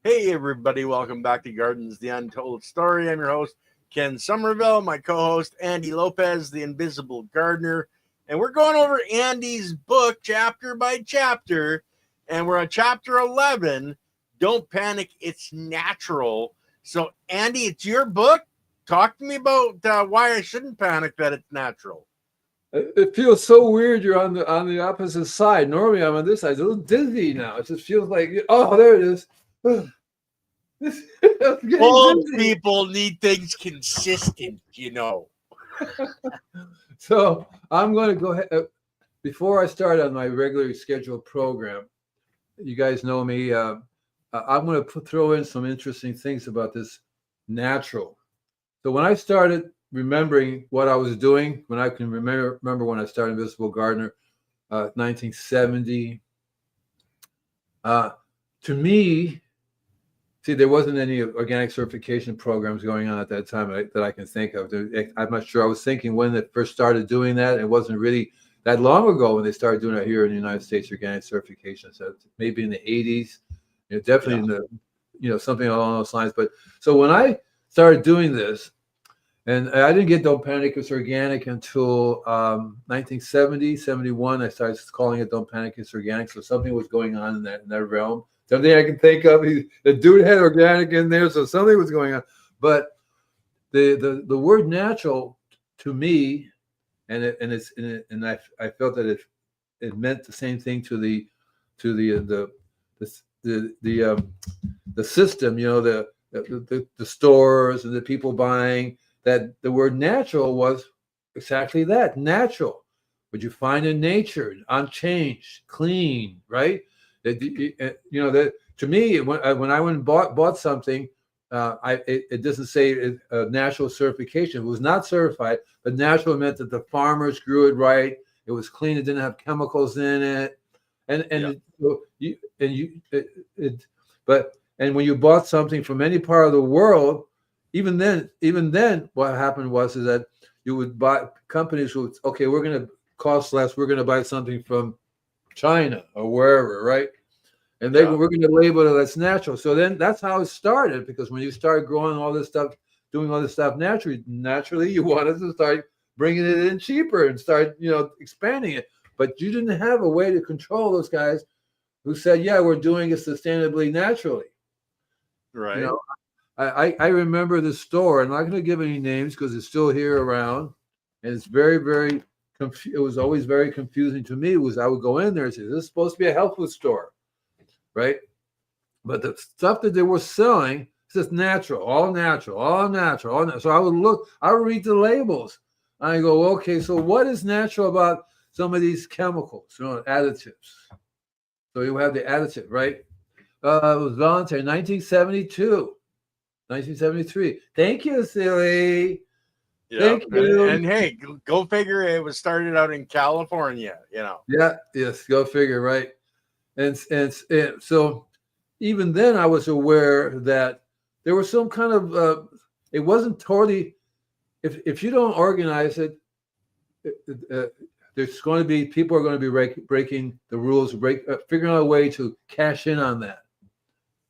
Hey, everybody, welcome back to Gardens, the Untold Story. I'm your host, Ken Somerville, my co host, Andy Lopez, the Invisible Gardener. And we're going over Andy's book chapter by chapter. And we're on chapter 11. Don't panic, it's natural. So, Andy, it's your book. Talk to me about why I shouldn't panic that it's natural. It feels so weird. You're on the opposite side. Normally, I'm on this side. It's a little dizzy now. It just feels like, oh, there it is. I'm getting Old dizzy. people need things consistent. So I'm going to go ahead. Before I start on my regularly scheduled program, you guys know me. I'm going to throw in some interesting things about this natural. So when I started remembering what I was doing, when I can remember when I started Invisible Gardener, 1970. To me, see, there wasn't any organic certification programs going on at that time that I can think of. I'm not sure. I was thinking when they first started doing that, it wasn't really that long ago when they started doing it here in the United States, organic certification. So maybe in the 80s, definitely Yeah. in something along those lines. But so when I started doing this, and I didn't get Don't Panic It's Organic until 1970, 71. I started calling it Don't Panic It's Organic. So something was going on in that realm. Something I can think of. The dude had organic in there, so something was going on. But the word natural to me, I felt that it meant the same thing to the system. The stores and the people buying. That the word natural was exactly that, natural. What you find in nature, unchanged, clean, right? That to me, when I went and bought something, it doesn't say natural certification. It was not certified, but natural meant that the farmers grew it right. It was clean. It didn't have chemicals in it, and Yeah. and when you bought something from any part of the world, even then, what happened was is that you would buy companies would, okay, we're going to cost less. We're going to buy something from China or wherever, right? And Yeah. we're going to label it as natural. So then that's how it started, because when you start growing all this stuff, doing all this stuff naturally, you wanted to start bringing it in cheaper and start, expanding it. But you didn't have a way to control those guys who said, yeah, we're doing it sustainably, naturally. You Right. know, I remember the store. I'm not going to give any names because it's still here around, and it's very, very. It was always very confusing to me. Was I would go in there and say, "This is supposed to be a health food store, right?" But the stuff that they were selling says natural, all natural, all natural, all natural. So I would read the labels, and I go, "Okay, so what is natural about some of these chemicals, additives?" So you have the additive, right? It was voluntary, 1972. 1973. Thank you, silly. Yeah, Thank and you. hey, go figure. It was started out in California. Yeah, yes, go figure, right? And so even then, I was aware that there was some kind of. It wasn't totally. If you don't organize it, there's going to be people are going to be breaking the rules, figuring out a way to cash in on that.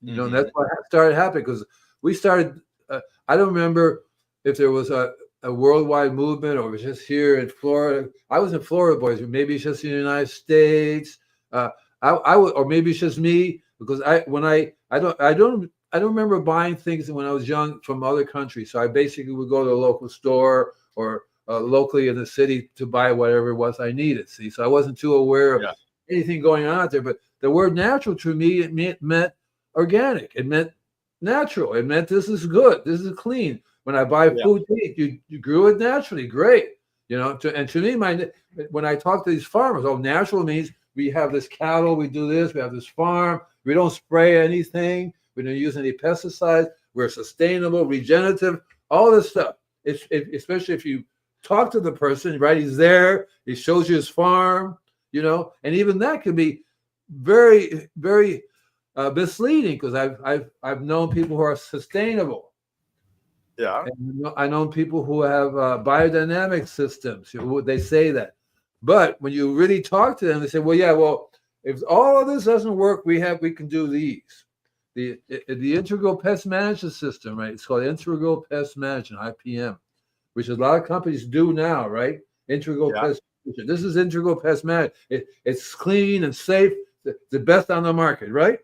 And Hmm. that's what started happening because we started. I don't remember if there was a worldwide movement or it was just here in Florida. I was in Florida, boys. Maybe it's just in the United States. Uh, or maybe it's just me because I don't remember buying things when I was young from other countries. So I basically would go to a local store or locally in the city to buy whatever it was I needed. See, so I wasn't too aware of Yeah. anything going on out there. But the word natural to me it meant organic. It meant natural. It meant this is good. This is clean. When I buy Yeah. food to eat, you grew it naturally. Great. And to me, when I talk to these farmers, natural means we have this cattle, we do this, we have this farm, we don't spray anything, we don't use any pesticides, we're sustainable, regenerative, all this stuff. Especially if you talk to the person, right? He's there, he shows you his farm, and even that can be very, very misleading because I've known people who are sustainable, Yeah. and I know people who have biodynamic systems. They say that, but when you really talk to them, they say, "Well, yeah, well, if all of this doesn't work, we can do these." the Integral Pest Management System, right? It's called Integral Pest Management, IPM, which a lot of companies do now, right? Integral Pest Management. This is Integral Pest Management. It's clean and safe, the best on the market, right?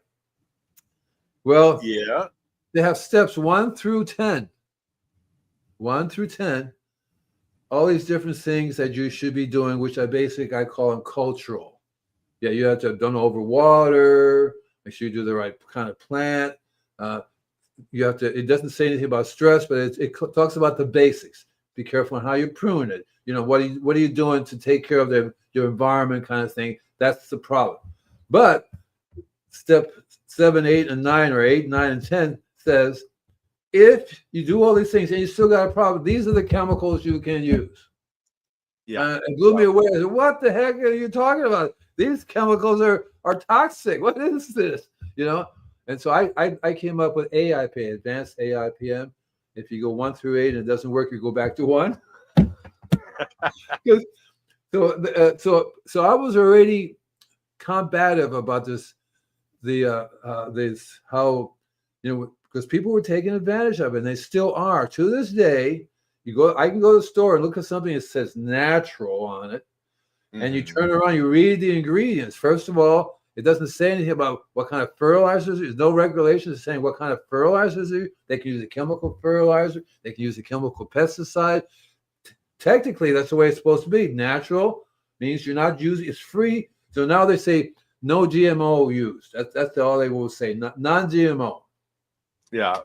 Well, Yeah. they have steps 1 through 10. 1 through 10. All these different things that you should be doing, which I call them cultural. Yeah, you have to don't overwater. Make sure you do the right kind of plant. You have to. It doesn't say anything about stress, but it talks about the basics. Be careful on how you prune it. You know, what are you doing to take care of your environment, kind of thing. That's the problem. But step 7, 8, and 9, or 8, 9, and 10 says, if you do all these things and you still got a problem, these are the chemicals you can use. Yeah. It blew me away. I said, what the heck are you talking about? These chemicals are toxic. What is this? You know? And so I came up with AIPM, advanced AIPM. If you go 1 through 8 and it doesn't work, you go back to 1. So I was already combative about this, how, you know, because people were taking advantage of it, and they still are to this day. I can go to the store and look at something that says natural on it, and you turn around, you read the ingredients. First of all, it doesn't say anything about what kind of fertilizers. There's no regulations saying what kind of fertilizers they can use. A chemical fertilizer, they can use a chemical pesticide. Technically, that's the way it's supposed to be. Natural means you're not using, it's free. So now they say no GMO used. That's all they will say. Non-GMO. Yeah.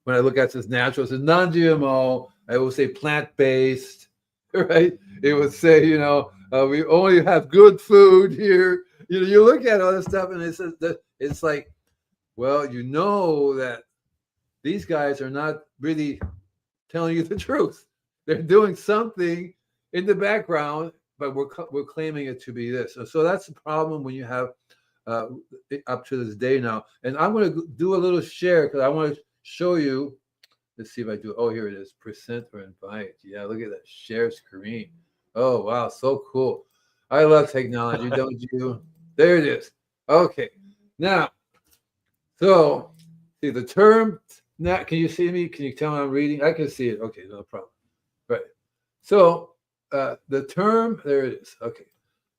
When I look at this natural, it says non-GMO. I will say plant-based, right? It would say, you know, we only have good food here. You know, you look at all this stuff, and it says that it's like, well, you know that these guys are not really telling you the truth. They're doing something in the background, but we're claiming it to be this. So that's the problem when you have up to this day now. And I'm going to do a little share because I want to show you. Let's see if I do. Oh, here it is. Present or invite. Yeah, look at that. Share screen. Oh, wow. So cool. I love technology, don't you? There it is. Okay. Now, so see the term. Now, can you see me? Can you tell me I'm reading? I can see it. Okay, no problem. Right. So the term, there it is. Okay.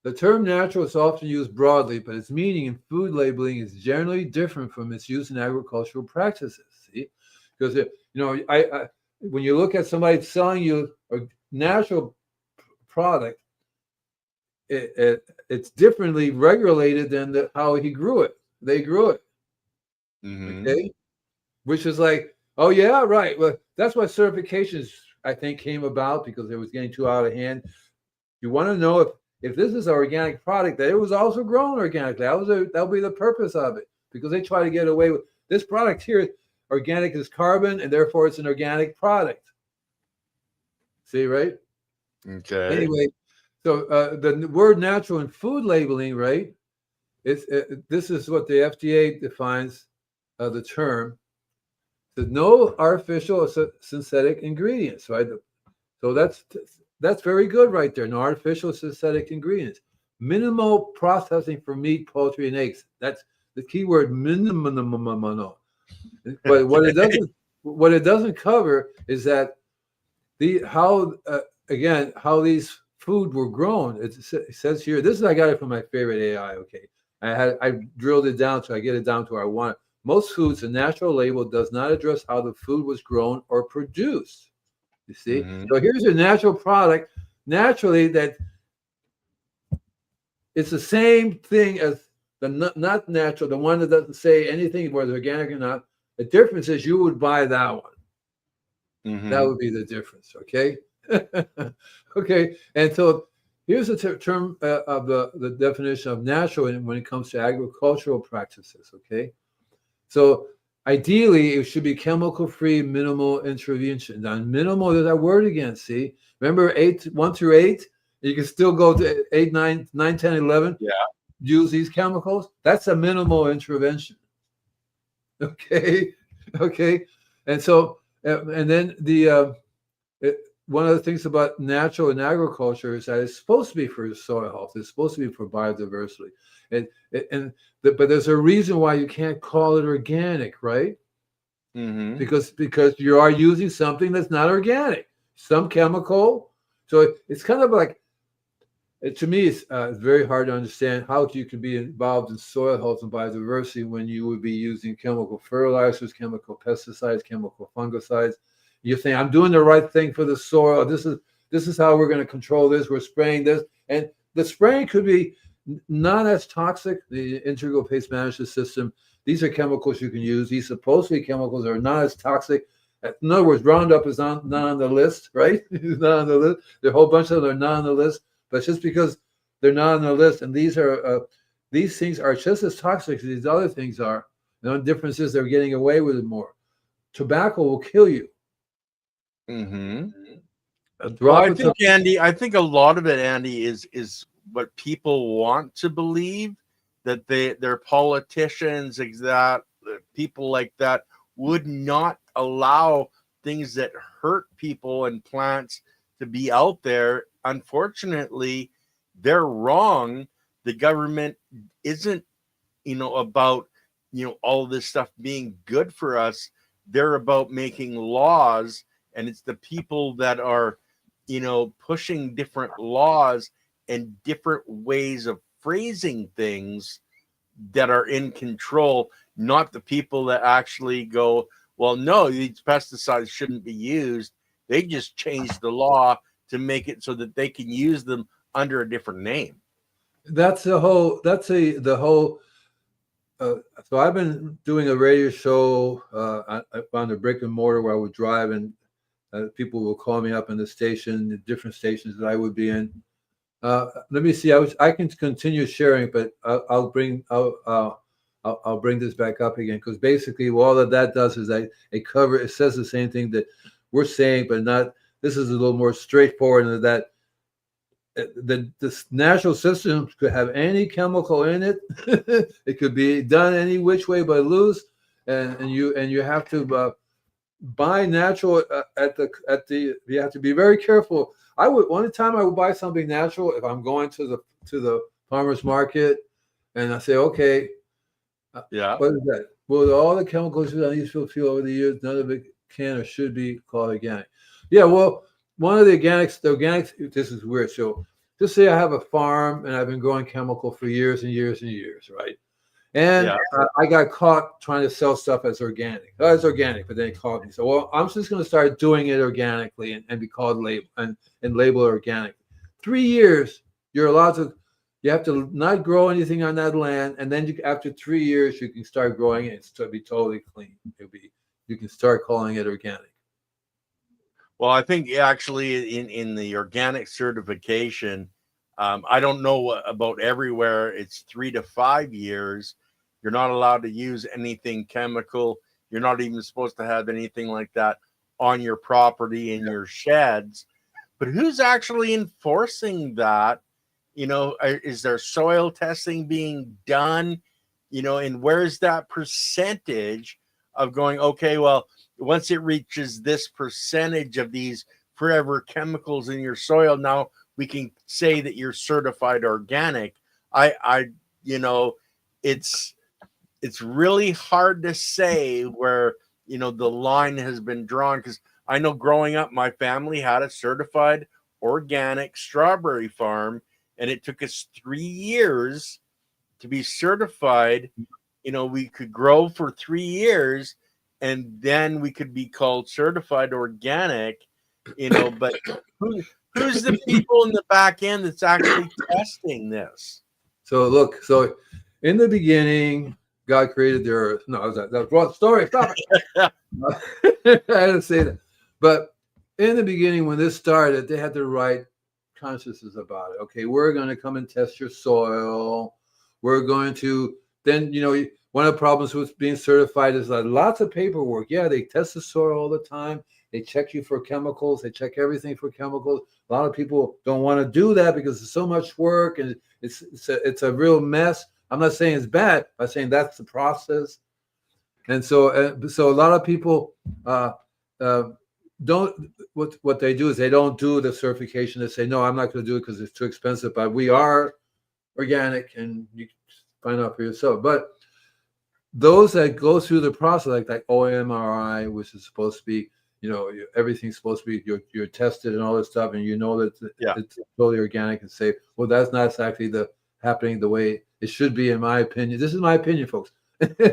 The term natural is often used broadly, but its meaning in food labeling is generally different from its use in agricultural practices. See, because you know, I when you look at somebody selling you a natural product, it's differently regulated than how he grew it. They grew it. Okay, which is like, oh yeah, right. Well, that's why certifications I think came about, because it was getting too out of hand. You want to know if this is an organic product, that it was also grown organically. That'll be the purpose of it, because they try to get away with this product here. Organic is carbon, and therefore it's an organic product. See, right? Okay. Anyway, so the word natural in food labeling, right? This is what the FDA defines the term. There's no artificial or synthetic ingredients, right? So that's very good right there. No artificial synthetic ingredients. Minimal processing for meat, poultry, and eggs. That's the key word, minimal. But what it doesn't cover is that how these food were grown. It says here, I got it from my favorite AI. Okay, I drilled it down so I get it down to where I want it. Most foods, the natural label does not address how the food was grown or produced. You see, so here's a natural product. Naturally, that it's the same thing as the not natural, the one that doesn't say anything whether it's organic or not. The difference is you would buy that one. That would be the difference. Okay. Okay. And so here's the term of the definition of natural when it comes to agricultural practices. Okay. So ideally, it should be chemical-free, minimal intervention. Now, minimal, there's that word again, see? Remember 1 through 8? You can still go to 8, 9, 10, 11. Yeah. Use these chemicals. That's a minimal intervention. Okay. Okay. And so, and then one of the things about natural and agriculture is that it's supposed to be for soil health. It's supposed to be for biodiversity. But there's a reason why you can't call it organic, right? Mm-hmm. Because you are using something that's not organic, some chemical. So it's kind of like, to me, it's very hard to understand how you can be involved in soil health and biodiversity when you would be using chemical fertilizers, chemical pesticides, chemical fungicides. You're saying, I'm doing the right thing for the soil. This is how we're going to control this. We're spraying this. And the spraying could be not as toxic. The integral pest management system, these are chemicals you can use. These supposedly chemicals are not as toxic. In other words, Roundup is not on the list, right? It's not on the list. There are a whole bunch of them are not on the list. But just because they're not on the list, and these things are just as toxic as these other things are. The only difference is they're getting away with it more. Tobacco will kill you. Mm-hmm. A Well, drop I of think, Andy, I think a lot of it, Andy, is what people want to believe, that their politicians, people like that, would not allow things that hurt people and plants to be out there. Unfortunately, they're wrong. The government isn't, about, all this stuff being good for us. They're about making laws, and it's the people that are, pushing different laws and different ways of phrasing things that are in control, not the people that actually go, well, no, these pesticides shouldn't be used. They just changed the law to make it so that they can use them under a different name. the whole. So I've been doing a radio show on the brick and mortar where I would drive, and people will call me up in the station, the different stations that I would be in. Let me see. I can continue sharing, but I'll bring this back up again, because basically all that does is it says the same thing that we're saying, but not. This is a little more straightforward in that this natural system could have any chemical in it. It could be done any which way but loose, and you have to buy natural you have to be very careful. One time I would buy something natural if I'm going to the farmer's market, and I say, okay, Yeah. what is that? Well, all the chemicals I used to feel over the years, none of it can or should be called organic. Yeah, well, one of the organics, this is weird. So just say I have a farm and I've been growing chemical for years and years and years, right? And Yeah. I got caught trying to sell stuff as organic. Oh, it's organic, but then it called me. So, well, I'm just going to start doing it organically and be called label and label organic. 3 years, you're allowed to. You have to not grow anything on that land, and then after 3 years, you can start growing it. It'll be totally clean. You can start calling it organic. Well, I think actually in the organic certification, I don't know about everywhere. It's 3 to 5 years. You're not allowed to use anything chemical. You're not even supposed to have anything like that on your property in your sheds. But who's actually enforcing that? Is there soil testing being done? And where's that percentage of going, okay, well, once it reaches this percentage of these forever chemicals in your soil, now we can say that you're certified organic. It's really hard to say where, the line has been drawn, because I know growing up, my family had a certified organic strawberry farm, and it took us 3 years to be certified. We could grow for 3 years, and then we could be called certified organic, but who's the people in the back end that's actually testing this? So look, in the beginning, God created the earth. No, that was wrong story. Stop it. I didn't say that. But in the beginning, when this started, they had the right consciousness about it. Okay, we're going to come and test your soil. We're going to then, one of the problems with being certified is that lots of paperwork. Yeah, they test the soil all the time. They check you for chemicals. They check everything for chemicals. A lot of people don't want to do that because it's so much work, and it's a real mess. I'm not saying it's bad. I'm saying that's the process. And so a lot of people what they do is they don't do the certification. They say, no, I'm not going to do it because it's too expensive, but we are organic and you can find out for yourself. But those that go through the process, like OMRI, which is supposed to be, everything's supposed to be, you're tested and all this stuff, and that it's totally organic and safe. Well, that's not exactly happening the way it should be, in my opinion. This is my opinion, folks.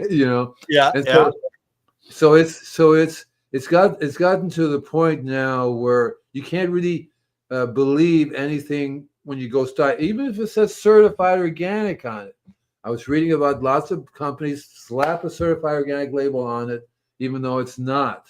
Yeah. And so it's gotten to the point now where you can't really believe anything when you go start, even if it says certified organic on it. I was reading about lots of companies slap a certified organic label on it, even though it's not.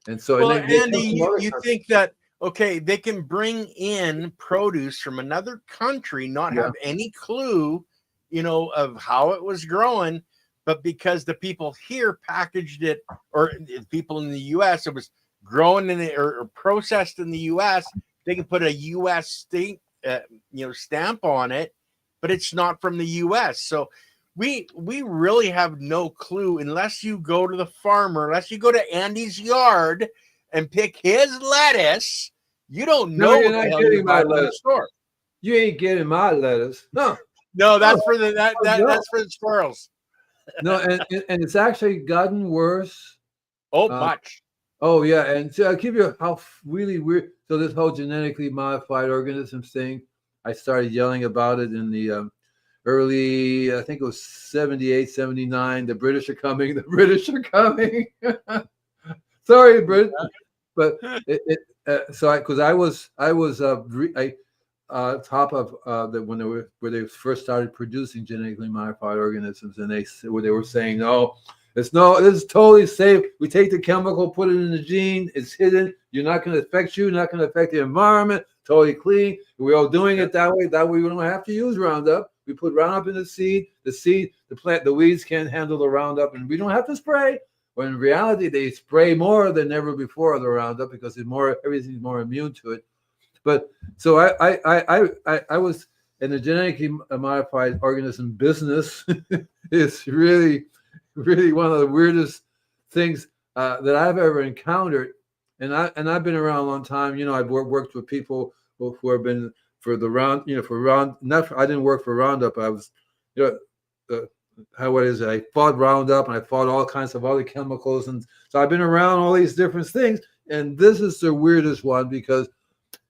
And so, well, Andy, you think that, okay, they can bring in produce from another country, not have any clue, of how it was growing, but because the people here packaged it, or people in the U.S., it was grown in or processed in the U.S., they can put a U.S. stamp on it, but it's not from the U.S. So we really have no clue unless you go to the farmer, unless you go to Andy's yard and pick his lettuce. You don't know you're what not the hell getting you're my buying in the store. You ain't getting my lettuce. No, that's for that's for the squirrels. No, and it's actually gotten worse. Much. Oh yeah, and so I'll give you how really weird. So this whole genetically modified organisms thing, I started yelling about it in the early, I think it was 78, 79. The British are coming. The British are coming. Sorry, Brit, but because I was top of when they first started producing genetically modified organisms, and they were saying, no, this is totally safe. We take the chemical, put it in the gene, it's hidden. You're not going to affect you, not going to affect the environment. Totally clean. We're all doing it that way. That way we don't have to use Roundup. We put Roundup in the seed. The plant, the weeds can't handle the Roundup, and we don't have to spray. When in reality, they spray more than ever before the Roundup because everything's more immune to it. But so I was in the genetically modified organism business. It's really, really one of the weirdest things that I've ever encountered. And I've been around a long time. I've worked with people who have been for the round. I didn't work for Roundup. I was, I fought Roundup and I fought all kinds of other chemicals, and so I've been around all these different things. And this is the weirdest one because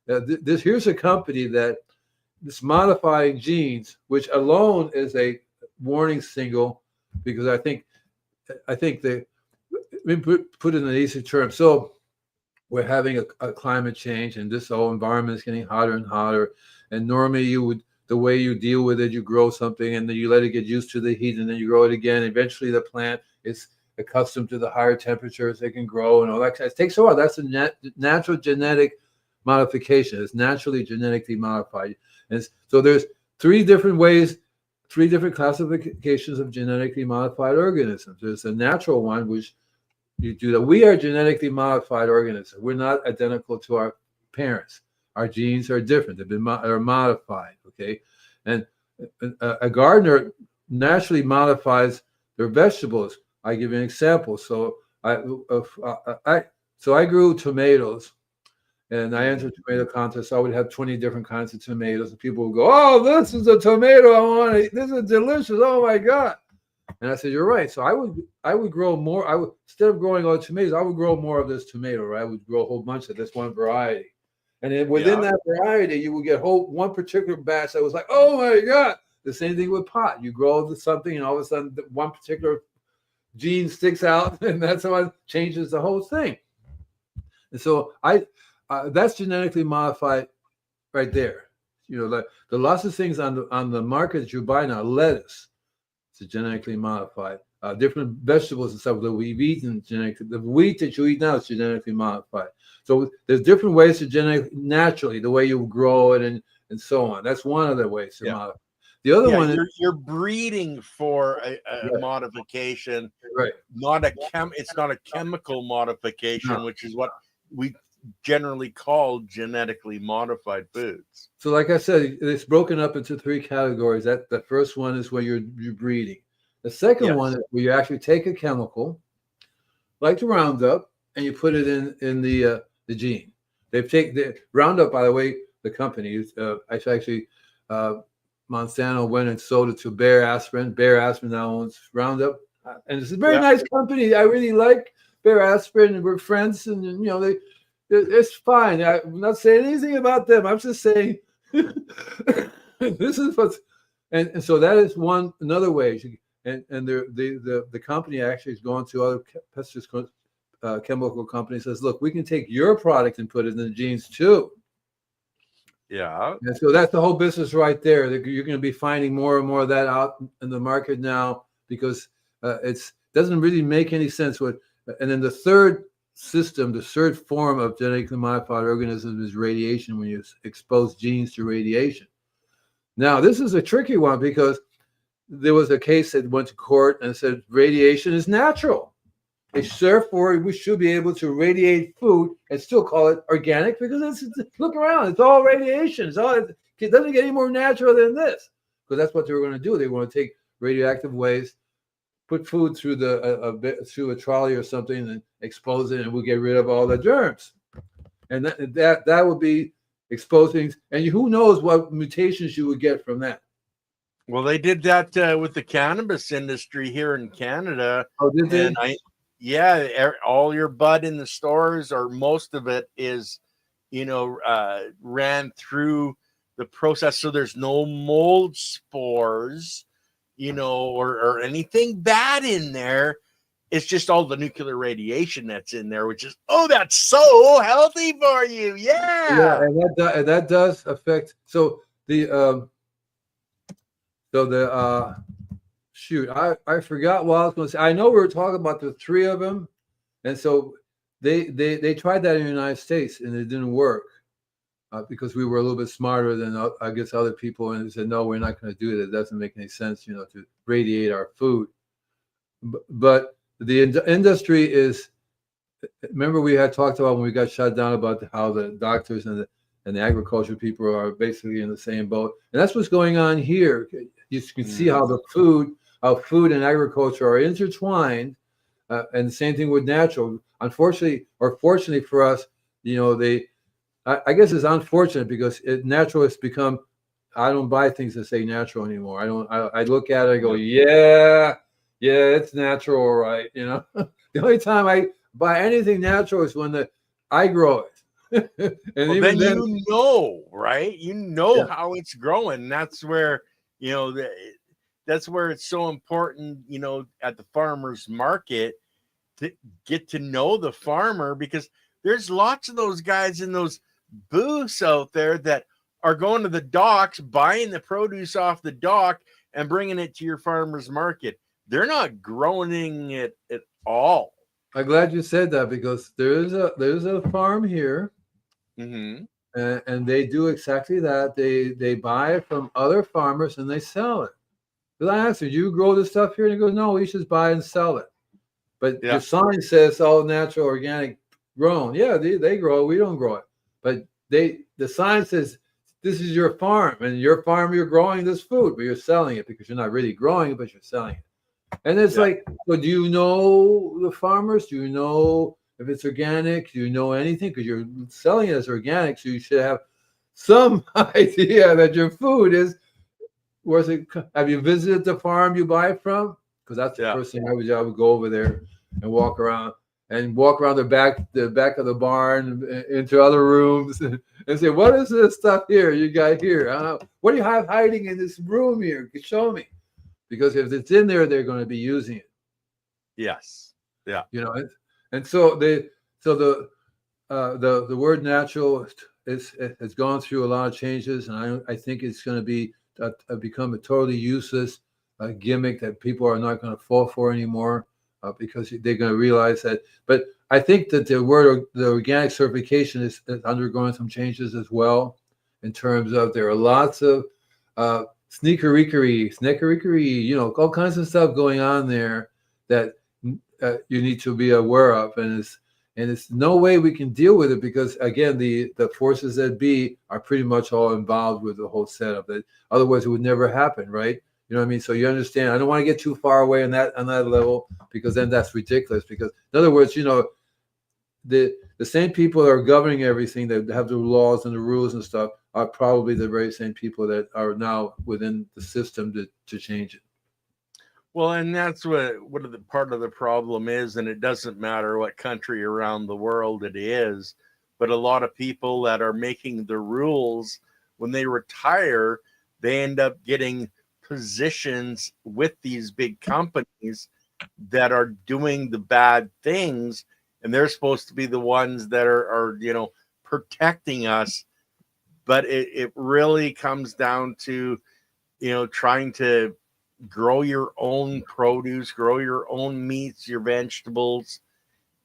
here's a company that is modifying genes, which alone is a warning signal, because I think they put in an easy term. So we're having a climate change, and this whole environment is getting hotter and hotter. And normally the way you deal with it, you grow something and then you let it get used to the heat, and then you grow it again. Eventually the plant is accustomed to the higher temperatures, it can grow and all that. It takes a while. That's a natural genetic modification. It's naturally genetically modified. And so there's three different classifications of genetically modified organisms. There's a natural one, which you do that. We are genetically modified organisms. We're not identical to our parents. Our genes are different. They're modified. Okay, and a gardener naturally modifies their vegetables. I give you an example. So I grew tomatoes, and I entered tomato contest. So I would have 20 different kinds of tomatoes, and people would go, "Oh, this is a tomato I want to eat. This is delicious. Oh my God!" And I said, "You're right." So I would grow more. Instead of growing all tomatoes, I would grow more of this tomato. Right? I would grow a whole bunch of this one variety, and then within that variety, you would get one particular batch that was like, "Oh my God!" The same thing with pot. You grow something, and all of a sudden, one particular gene sticks out, and that's how it changes the whole thing. And so that's genetically modified right there. The lots of things on the market that you buy now, lettuce, it's genetically modified. Different vegetables and stuff that we've eaten the wheat that you eat now is genetically modified. So there's different ways to naturally, the way you grow it and so on. That's one of the ways to modify. The other one is you're breeding for a modification, right? It's not a chemical modification, which is what we generally call genetically modified foods. So, like I said, it's broken up into three categories. That the first one is where you're breeding. The second one is where you actually take a chemical, like the Roundup, and you put it in the gene. They've taken the Roundup, by the way, the company. Actually, Monsanto went and sold it to Bayer Aspirin. Bayer Aspirin now owns Roundup, and it's a very nice company. I really like Bayer Aspirin, and we're friends. And you know, it's fine. I'm not saying anything about them. I'm just saying this is what's, and so that is another way. And the company actually is going to other pesticide chemical companies. Says, look, we can take your product and put it in the genes too. Yeah. And so that's the whole business right there. You're going to be finding more and more of that out in the market now, because it doesn't really make any sense. And then the third system, the third form of genetically modified organisms is radiation, when you expose genes to radiation. Now, this is a tricky one, because there was a case that went to court and said radiation is natural. Therefore, we should be able to radiate food and still call it organic, because look around, it's all radiation. It doesn't get any more natural than this, because that's what they were going to do. They want to take radioactive waste, put food through through a trolley or something, and expose it, and we'll get rid of all the germs. And that would be exposing, and who knows what mutations you would get from that. Well, they did that with the cannabis industry here in Canada. Oh, did they? Yeah, all your bud in the stores, or most of it, is, ran through the process, so there's no mold spores, or anything bad in there. It's just all the nuclear radiation that's in there, which is, that's so healthy for you. Yeah, and that does affect. So shoot, I forgot what I was going to say. I know we were talking about the three of them, and so they tried that in the United States, and it didn't work because we were a little bit smarter than I guess other people, and they said, no, we're not going to do that. It doesn't make any sense, to radiate our food. But the industry is. Remember, we had talked about when we got shut down about how the doctors and the agriculture people are basically in the same boat, and that's what's going on here. You can see how food and agriculture are intertwined, and the same thing with natural. Unfortunately, or fortunately for us, I guess it's unfortunate, because natural has become. I don't buy things that say natural anymore. I look at it, I go, yeah, it's natural, all right. The only time I buy anything natural is when I grow it. And well, then right? How it's growing. That's where. That's where it's so important, at the farmer's market, to get to know the farmer, because there's lots of those guys in those booths out there that are going to the docks, buying the produce off the dock and bringing it to your farmer's market. They're not growing it at all. I'm glad you said that, because there's a farm here. Mm-hmm. And they do exactly that. They buy it from other farmers and they sell it. Because I asked him, do you grow this stuff here? And he goes, no, we just buy and sell it. But the sign says all natural, organic, grown. Yeah, they grow it. We don't grow it. But the sign says, this is your farm. And your farm, you're growing this food, but you're selling it, because you're not really growing it, but you're selling it. And it's like, well, do you know the farmers? Do you know if it's organic? Do you know anything? Because you're selling it as organic, so you should have some idea that your food is. Have you visited the farm you buy it from? Because that's the first thing I would do. I would go over there and walk around the back of the barn, into other rooms, and say, what is this stuff here you got here? What do you have hiding in this room here? Show me. Because if it's in there, they're going to be using it. Yes. Yeah. And so the word natural has gone through a lot of changes, and I think it's going to become a totally useless gimmick that people are not going to fall for anymore, because they're going to realize that. But I think that the organic certification is undergoing some changes as well, in terms of there are lots of sneakery, all kinds of stuff going on there that you need to be aware of, and it's no way we can deal with it, because again, the forces that be are pretty much all involved with the whole setup. That otherwise it would never happen, right? You know what I mean? So you understand. I don't want to get too far away on that level, because then that's ridiculous. Because in other words, the same people that are governing everything, that have the laws and the rules and stuff, are probably the very same people that are now within the system to change it. Well, and that's what the part of the problem is, and it doesn't matter what country around the world it is, but a lot of people that are making the rules, when they retire, they end up getting positions with these big companies that are doing the bad things, and they're supposed to be the ones that are protecting us. But it really comes down to trying to grow your own produce, grow your own meats, your vegetables.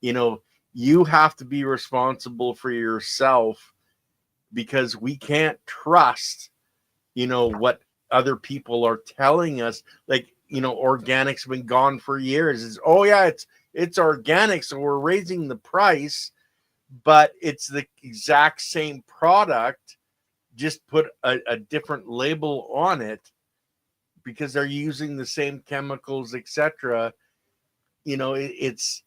You have to be responsible for yourself, because we can't trust what other people are telling us. Like, organic's been gone for years. It's organic, so we're raising the price, but it's the exact same product, just put a different label on it, because they're using the same chemicals, etc. It's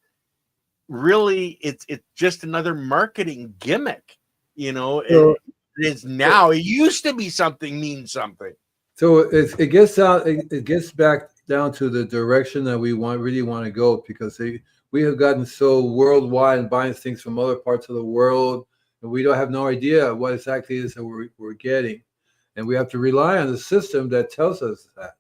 really, it's just another marketing gimmick. So, It is now. It used to be something means something. so it gets out. It gets back down to the direction that we really want to go, because we have gotten so worldwide and buying things from other parts of the world, and we don't have no idea what exactly it is that we're getting, and we have to rely on the system that tells us that.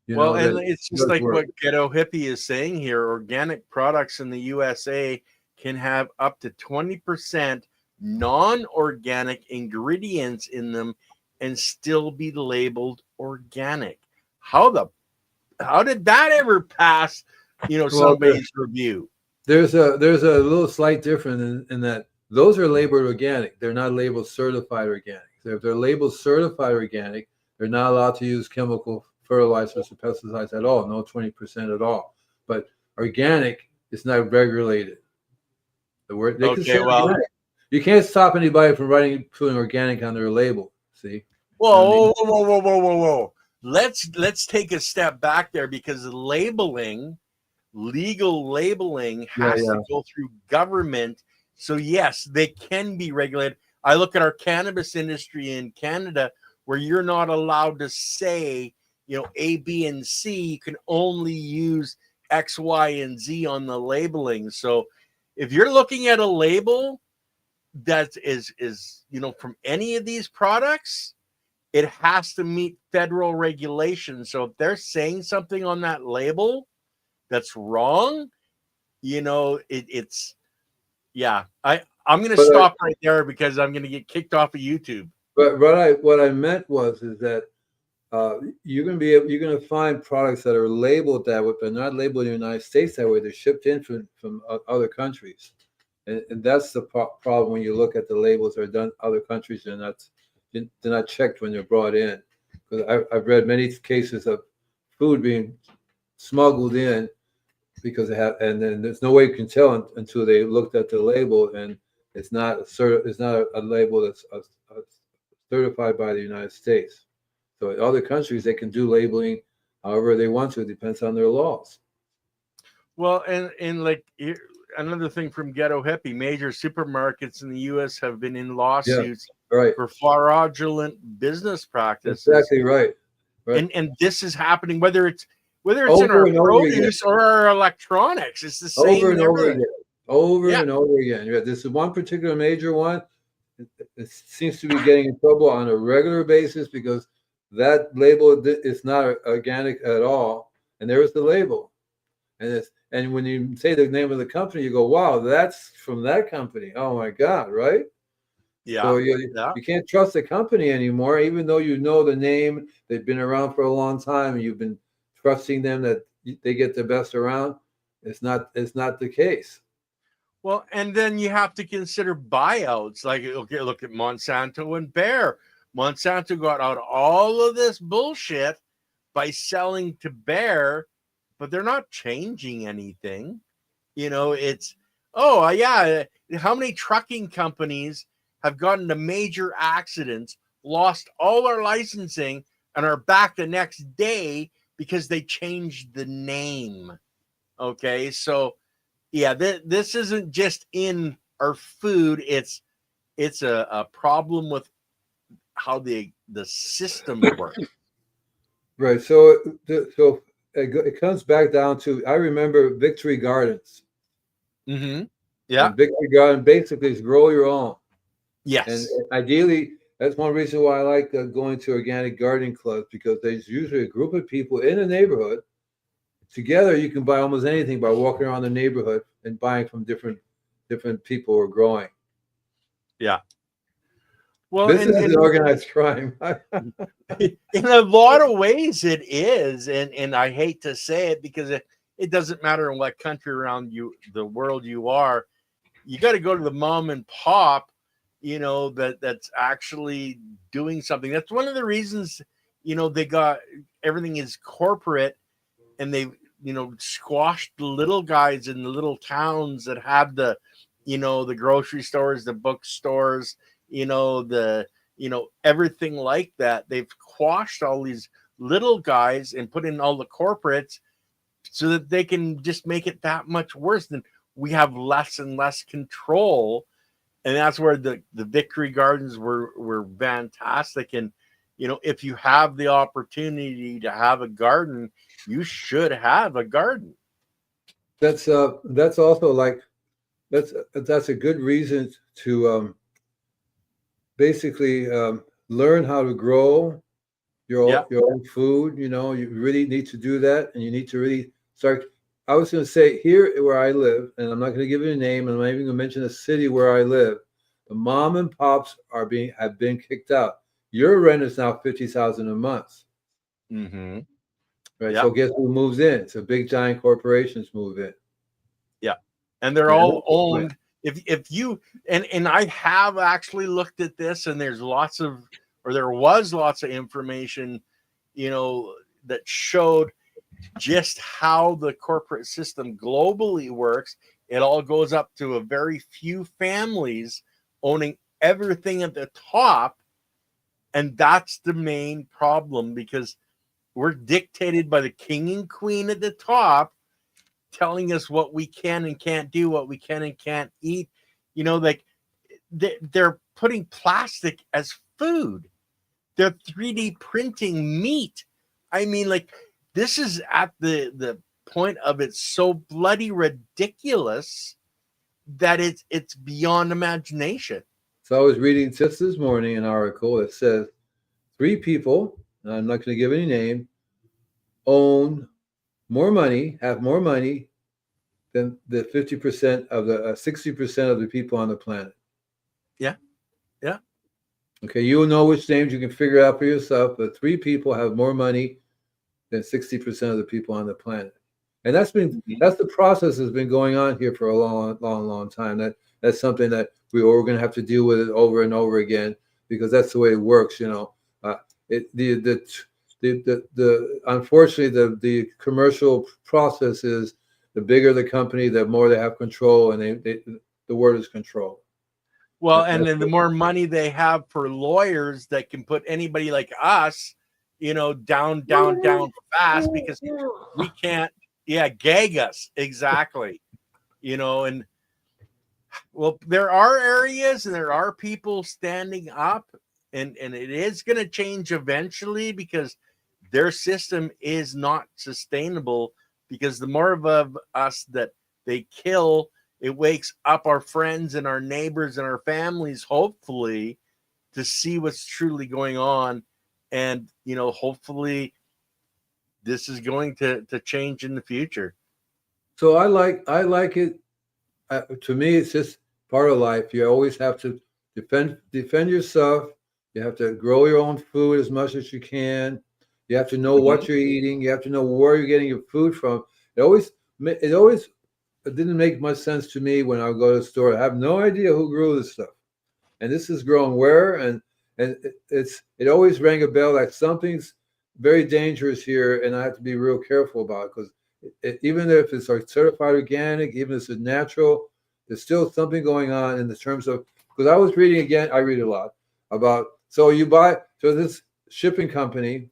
Well, and That it's just does like work. what Ghetto Hippie is saying here. Organic products in the USA can have up to 20% non-organic ingredients in them and still be labeled organic. How did that ever pass, Well, somebody's review? there's a little slight difference in that those are labeled organic. They're not labeled certified organic. So if they're labeled certified organic, they're not allowed to use chemical fertilizers or pesticides at all. No 20% at all. But organic is not regulated. The word they can say Okay, well, organic. You can't stop anybody from putting organic on their label. See? whoa, whoa. Let's take a step back there, because labeling, legal labeling, has Yeah. to go through government. So yes, they can be regulated. I look at our cannabis industry in Canada, where you're not allowed to say, A, B, and C. You can only use X, Y, and Z on the labeling. So if you're looking at a label that is from any of these products, it has to meet federal regulations. So if they're saying something on that label that's wrong, it's yeah. I'm gonna But stop right there, because I'm gonna get kicked off of YouTube. but what I meant is that you're going to find products that are labeled that way, but not labeled in the United States that way. They're shipped in from other countries, and that's the problem when you look at the labels that are done in other countries. They're not checked when they're brought in. Because I've read many cases of food being smuggled in because and then there's no way you can tell until they looked at the label, and it's not a label that's certified by the United States. So in other countries, they can do labeling however they want to. It depends on their laws. Well, and like another thing from Ghetto Hippie, major supermarkets in the U.S. have been in Yeah, lawsuits right. for fraudulent business practices. Exactly right. Right. And this is happening whether it's in Over our and over again. produce or our electronics. It's the same Over in and over everything. again. Over Yeah. and over again. Yeah, this is one particular major one. It seems to be getting in trouble on a regular basis because that label is not organic at all, and there is the label, and when you say the name of the company, you go, "Wow, that's from that company." Oh my God, right? So Yeah. you can't trust the company anymore, even though you know the name. They've been around for a long time, and you've been trusting them that they get the best around. It's not the case. Well, and then you have to consider buyouts. Like, okay, look at Monsanto and Bayer. Monsanto got out all of this bullshit by selling to Bayer, but they're not changing anything. It's, oh, yeah. How many trucking companies have gotten into major accidents, lost all their licensing, and are back the next day because they changed the name? Okay. So, yeah, this isn't just in our food. It's a problem with how the system works. Right. So it comes back down to, I remember Victory Gardens, Mm-hmm. Yeah. and Victory Garden basically is grow your own. And Yes. ideally, that's one reason why I like going to organic gardening clubs, because there's usually a group of people in a neighborhood. Together, you can buy almost anything by walking around the neighborhood and buying from different people who are growing. Yeah. Well, This is an organized crime. in a lot of ways it is, and I hate to say it, because it doesn't matter in what country around the world you are. You got to go to the mom and pop, that's actually doing something. That's one of the reasons, they got everything is corporate, and they squashed the little guys in the little towns that had the grocery stores, the bookstores, the everything like that. They've quashed all these little guys and put in all the corporates, so that they can just make it that much worse. Than we have less and less control. And that's where the Victory Gardens were fantastic. And if you have the opportunity to have a garden, you should have a garden. That's also like, that's a good reason to basically learn how to grow Yeah. your own food. You really need to do that, and you need to really start. I was going to say, here where I live, and I'm not going to give it a name, and I'm not even going to mention the city where I live. The mom and pops have been kicked out. Your rent is now $50,000 a month, Mm-hmm. right? Yeah. So guess who moves in? So big giant corporations move in. Yeah. And they're Yeah, all owned. If you and I have actually looked at this, and there was lots of information, that showed just how the corporate system globally works. It all goes up to a very few families owning everything at the top. And that's the main problem, because we're dictated by the king and queen at the top, telling us what we can and can't do, what we can and can't eat. Like they're putting plastic as food. They're 3D printing meat. I mean, like, this is at the point of it's so bloody ridiculous that it's beyond imagination. So I was reading just this morning an article that says 3 people, and I'm not going to give any name, have more money than the 50% of the 60% of the people on the planet. Yeah. Yeah. Okay, you'll know which names, you can figure out for yourself, but 3 people have more money than 60% of the people on the planet. And that's the process that's been going on here for a long, long, long time. That's something that we're going to have to deal with it over and over again, because that's the way it works. Unfortunately, the commercial process is, the bigger the company, the more they have control, and the word is control. Well, and then the more money they have for lawyers that can put anybody like us, down fast, because we can't, gag us. Exactly. And well, there are areas and there are people standing up, and it is going to change eventually, because their system is not sustainable, because the more of us that they kill, it wakes up our friends and our neighbors and our families, hopefully, to see what's truly going on. And, hopefully this is going to change in the future. So I like it. To me, it's just part of life. You always have to defend yourself. You have to grow your own food as much as you can. You have to know what you're eating. You have to know where you're getting your food from. It didn't make much sense to me when I would go to the store. I have no idea who grew this stuff, and this is grown where, and it always rang a bell that something's very dangerous here, and I have to be real careful about it, because even if it's like certified organic, even if it's natural, there's still something going on in the terms of, because I was reading again, I read a lot about, so this shipping company,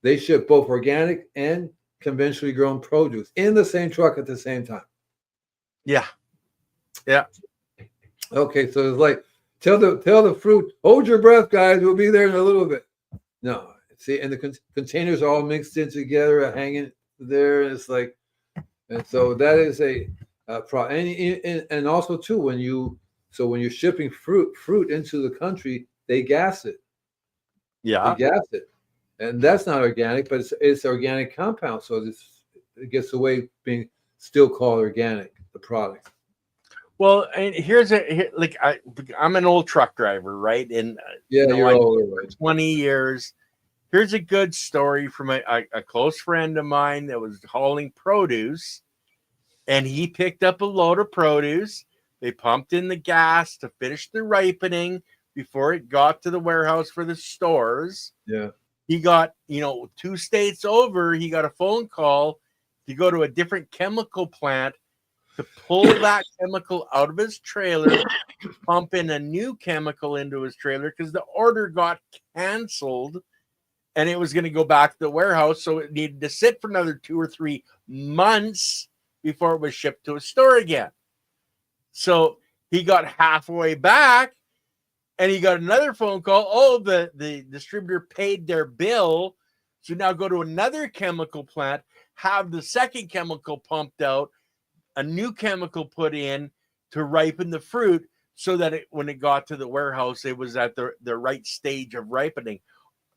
they ship both organic and conventionally grown produce in the same truck at the same time. Yeah. Yeah. Okay, so it's like tell the fruit, hold your breath, guys. We'll be there in a little bit. No, see, and the containers are all mixed in together, hanging there. It's like, and so that is a problem. And also too, when you're shipping fruit into the country, they gas it. They Yeah. gas it, and that's not organic, but it's organic compound. So it gets away being still called organic. The product. Well, and like I'm an old truck driver, right? And Yeah, you're I all did right. for 20 years. Here's a good story from a close friend of mine that was hauling produce, and he picked up a load of produce. They pumped in the gas to finish the ripening before it got to the warehouse for the stores. Yeah. He got, 2 states over, he got a phone call to go to a different chemical plant to pull that chemical out of his trailer, pump in a new chemical into his trailer because the order got canceled and it was going to go back to the warehouse. So it needed to sit for another 2 or 3 months before it was shipped to a store again. So he got halfway back and he got another phone call. Oh, the distributor paid their bill. So now go to another chemical plant, have the second chemical pumped out, a new chemical put in to ripen the fruit so that when it got to the warehouse, it was at the right stage of ripening.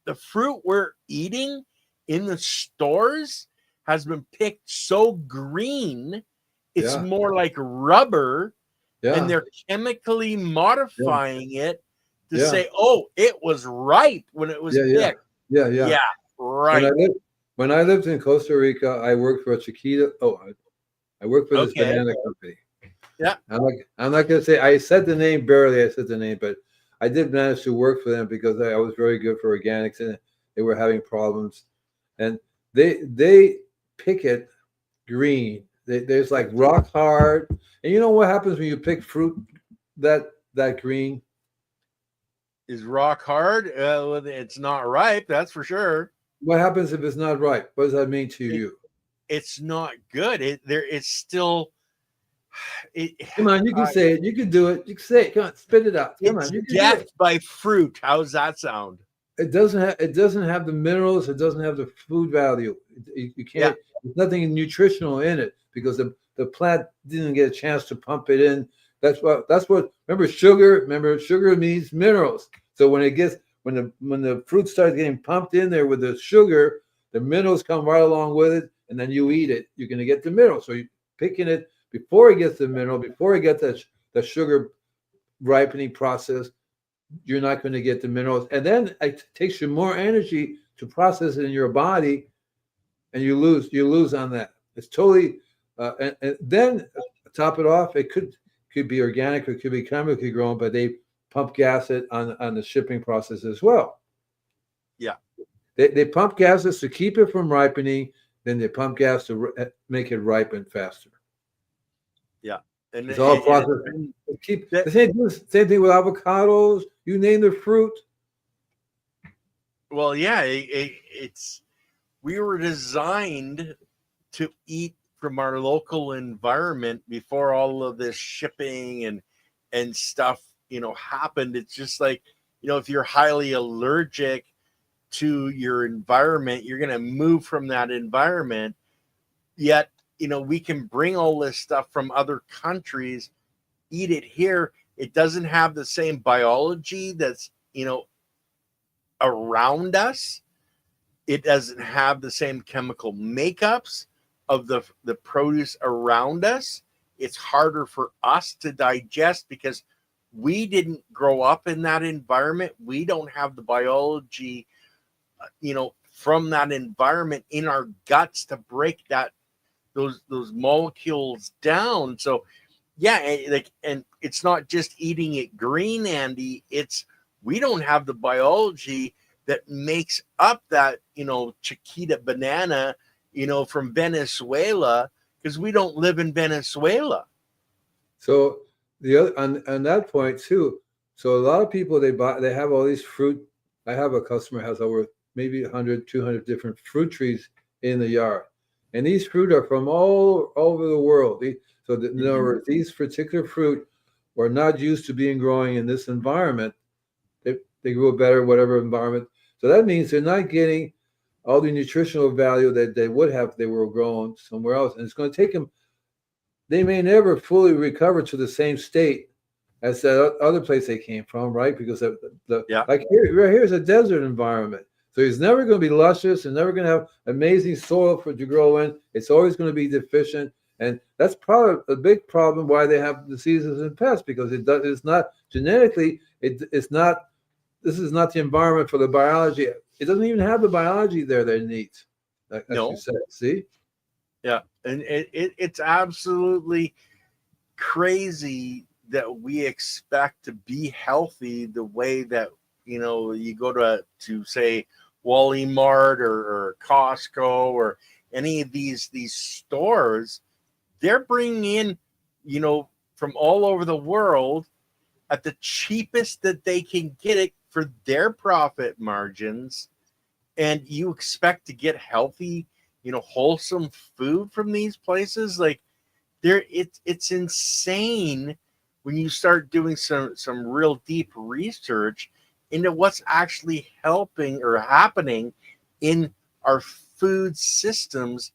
The fruit we're eating in the stores has been picked so green, it's Yeah. more like rubber, and Yeah. they're chemically Yeah. modifying it to Yeah. say, oh, it was ripe when it was Yeah. Yeah. picked. Yeah. Yeah. Yeah, When I right. lived when I lived in Costa Rica, I worked for a Chiquita. I worked for this Okay. banana company. Yeah. I'm not gonna say I said the name barely. I said the name, but I did manage to work for them because I was very good for organics, and they were having problems, and they pick it green. There's like rock hard, and you know what happens when you pick fruit that green? Is rock hard? It's not ripe, that's for sure. What happens if it's not ripe? What does that mean to It, you? it's not good. It's still it, Come on, you can say it. You can do it. You can say it. Come on, spit it out. Come it's on, you can do death it. by fruit. How's that sound? It doesn't have the minerals. It doesn't have the food value. You Yeah. can't. There's nothing nutritional in it because the plant didn't get a chance to pump it in. That's what. Remember sugar. Remember sugar means minerals. So when the fruit starts getting pumped in there with the sugar, the minerals come right along with it, and then you eat it. You're going to get the minerals. So you're picking it before it gets the mineral, before it gets the sugar ripening process, you're not going to get the minerals. And then it takes you more energy to process it in your body, and you lose on that. It's totally, and then top it off, it could be organic or it could be chemically grown, but they pump gas it on the shipping process as well. Yeah. They pump gases to keep it from ripening, then they pump gas to make it ripen faster. Yeah. And It's all a process. Keep that, the same thing with avocados. You name the fruit. well, yeah, it's we were designed to eat from our local environment before all of this shipping and stuff, happened. It's just like, if you're highly allergic to your environment, you're going to move from that environment. Yet, we can bring all this stuff from other countries, eat it here. It doesn't have the same biology that's, around us. It doesn't have the same chemical makeups of the produce around us. It's harder for us to digest because we didn't grow up in that environment. We don't have the biology, from that environment in our guts to break those molecules down. So yeah, and it's not just eating it green, Andy. It's we don't have the biology that makes up that Chiquita banana, from Venezuela, because we don't live in Venezuela. So the other on that point too. So a lot of people they have all these fruit. I have a customer has over maybe 100, 200 different fruit trees in the yard, and these fruit are from all over the world. So that, in other words, these particular fruit were not used to being growing in this environment. They grew better, whatever environment. So that means they're not getting all the nutritional value that they would have if they were grown somewhere else. And it's going to take them, they may never fully recover to the same state as that other place they came from, right? Because Yeah. like here's a desert environment. So it's never going to be luscious and never going to have amazing soil for to grow in. It's always going to be deficient. And that's probably a big problem why they have diseases and pests, because it's not genetically, it's not, this is not the environment for the biology. It doesn't even have the biology there that it needs. As No. you said, see? Yeah. And it's absolutely crazy that we expect to be healthy the way that, you go to say Wally Mart or Costco or any of these stores. They're bringing in, from all over the world at the cheapest that they can get it for their profit margins. And you expect to get healthy, wholesome food from these places. Like it's insane when you start doing some real deep research into what's actually helping or happening in our food systems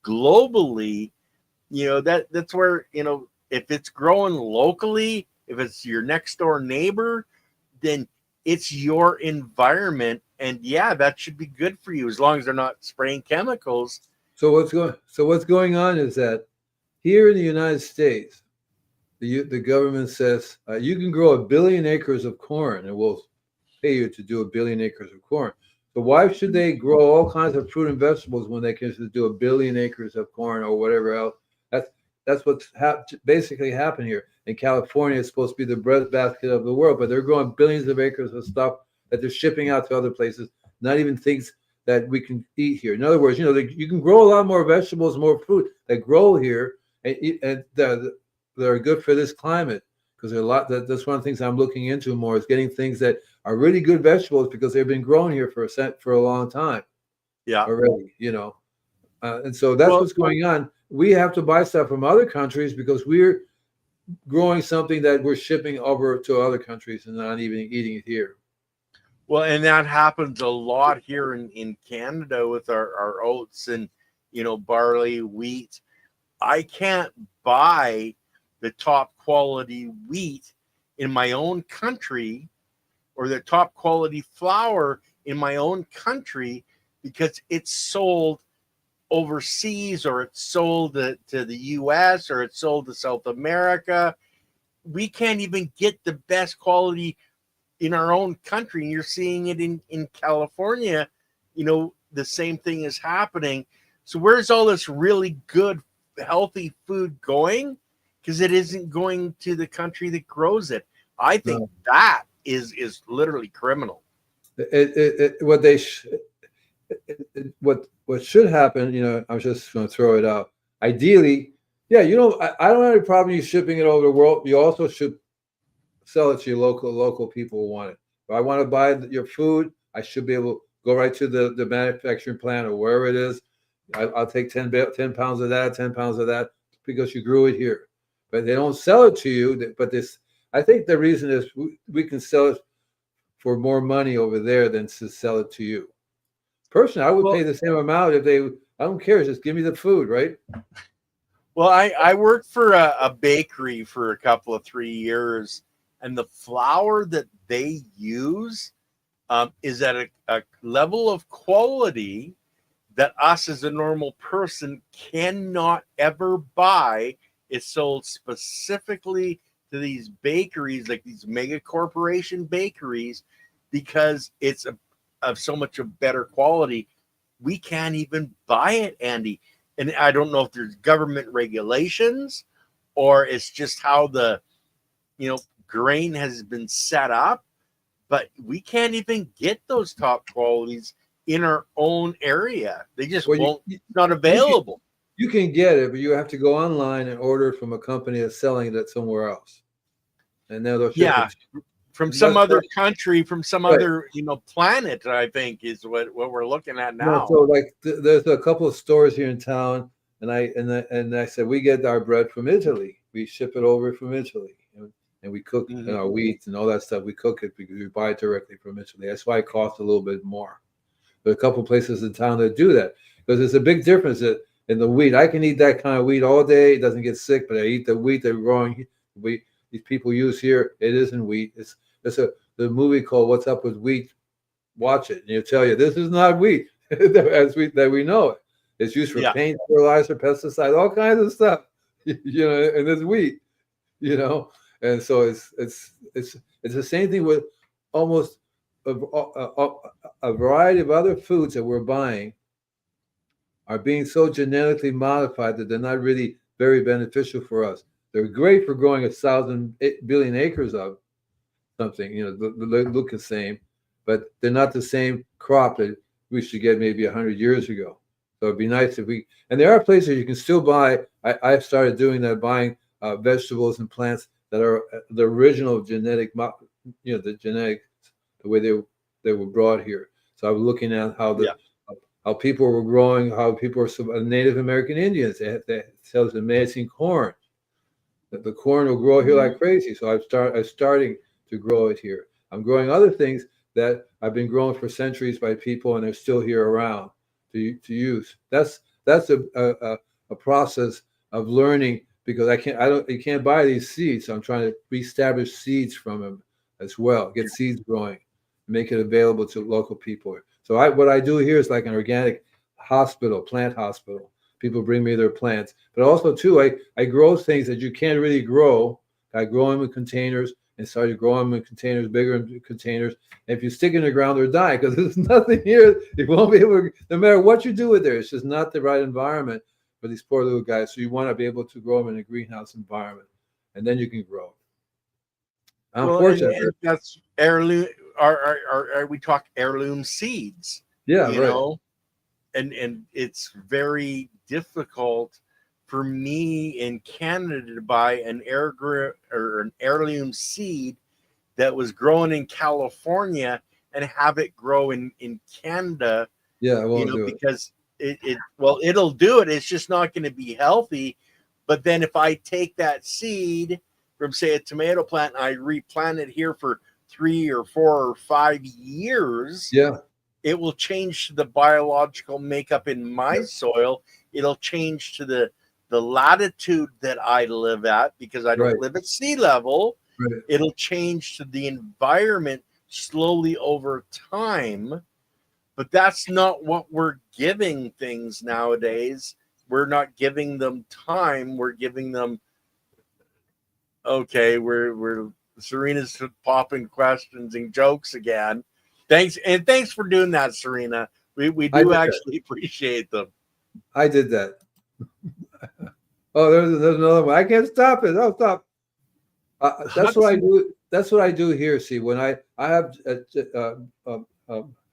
globally. That's where, if it's growing locally, if it's your next door neighbor, then it's your environment. And yeah, that should be good for you as long as they're not spraying chemicals. So what's going on is that here in the United States, the government says you can grow 1 billion acres of corn, and we'll pay you to do 1 billion acres of corn. So why should they grow all kinds of fruit and vegetables when they can just do 1 billion acres of corn or whatever else? That's what's basically happened here. In California, it's supposed to be the breadbasket of the world, but they're growing billions of acres of stuff that they're shipping out to other places, not even things that we can eat here. In other words, you can grow a lot more vegetables, more fruit that grow here, and that are good for this climate. Because that's one of the things I'm looking into more, is getting things that are really good vegetables because they've been grown here for a long time. Yeah. Already, and so that's what's going on. We have to buy stuff from other countries because we're growing something that we're shipping over to other countries and not even eating it here. Well, and that happens a lot here in Canada with our oats and, barley, wheat. I can't buy the top quality wheat in my own country or the top quality flour in my own country because it's sold overseas, or it's sold to the US, or it's sold to South America. We can't even get the best quality in our own country. And you're seeing it in California, the same thing is happening. So where's all this really good, healthy food going? Because it isn't going to the country that grows it. I think that is literally criminal. What should happen, I'm just going to throw it out. Ideally, yeah, I don't have any problem you shipping it over the world. You also should sell it to your local people who want it. If I want to buy your food, I should be able to go right to the manufacturing plant or wherever it is. I'll take 10 pounds of that, 10 pounds of that, because you grew it here. But they don't sell it to you. But I think the reason is we can sell it for more money over there than to sell it to you. Personally, I would pay the same amount if I don't care, just give me the food, right? Well, I worked for a bakery for a couple of 3 years, and the flour that they use is at a level of quality that us as a normal person cannot ever buy. It's sold specifically to these bakeries, like these mega corporation bakeries, because it's of so much of better quality. We can't even buy it, Andy. And I don't know if there's government regulations or it's just how the grain has been set up, but we can't even get those top qualities in our own area. They just won't. It's not available. You can get it, but you have to go online and order it from a company that's selling it somewhere else, and then they'll ship it. From some other country, from some other planet, I think is what we're looking at now. No, so like there's a couple of stores here in town And I said, we get our bread from Italy. We ship it over from Italy, and we cook and our wheat and all that stuff. We cook it because we buy it directly from Italy. That's why it costs a little bit more. There are a couple places in town that do that because there's a big difference in the wheat. I can eat that kind of wheat all day. It doesn't get sick, but I eat the wheat they're growing. These people use here. It isn't wheat. It's the movie called "What's Up with Wheat." Watch it, and it'll tell you this is not wheat as that we know it. It's used for paint, fertilizer, pesticide, all kinds of stuff, and it's wheat, and so it's the same thing with almost a variety of other foods that we're buying are being so genetically modified that they're not really very beneficial for us. They're great for growing 1,000 billion acres of something, they look the same, but they're not the same crop that we should get maybe 100 years ago. So it'd be nice if and there are places you can still buy. I've started doing that, buying vegetables and plants that are the original genetic, the genetics, the way they were brought here. So I was looking at how people were growing, how people are Native American Indians. They sells amazing corn. That the corn will grow here like crazy. So I'm starting to grow it here. I'm growing other things that have been grown for centuries by people, and they're still here around to use. That's a process of learning because you can't buy these seeds. So I'm trying to reestablish seeds from them as well, get seeds growing, make it available to local people. So what I do here is like an organic hospital, plant hospital. People bring me their plants, but also too, I grow things that you can't really grow. I grow them in containers and started growing them in containers, bigger containers. And if you stick in the ground, they're dying because there's nothing here. You won't be able to, no matter what you do with there, it's just not the right environment for these poor little guys. So you want to be able to grow them in a greenhouse environment, and then you can grow. Unfortunately, that's heirloom. We talk heirloom seeds? Yeah, you know, and it's very difficult for me in Canada to buy an heirloom seed that was grown in California and have it grow in Canada. Yeah, I won't do because it'll do it. It's just not going to be healthy. But then if I take that seed from, say, a tomato plant and I replant it here for 3 or 4 or 5 years, it will change to the biological makeup in my soil. It'll change to the latitude that I live at because I don't live at sea level. It'll change to the environment slowly over time. But that's not what we're giving things nowadays. We're not giving them time. We're giving them, we're Serena's popping questions and jokes again. Thanks for doing that, Serena. We do actually appreciate them. I did that. Oh, there's another one. I can't stop it. Oh, stop. That's what I do. That's what I do here. See, when I have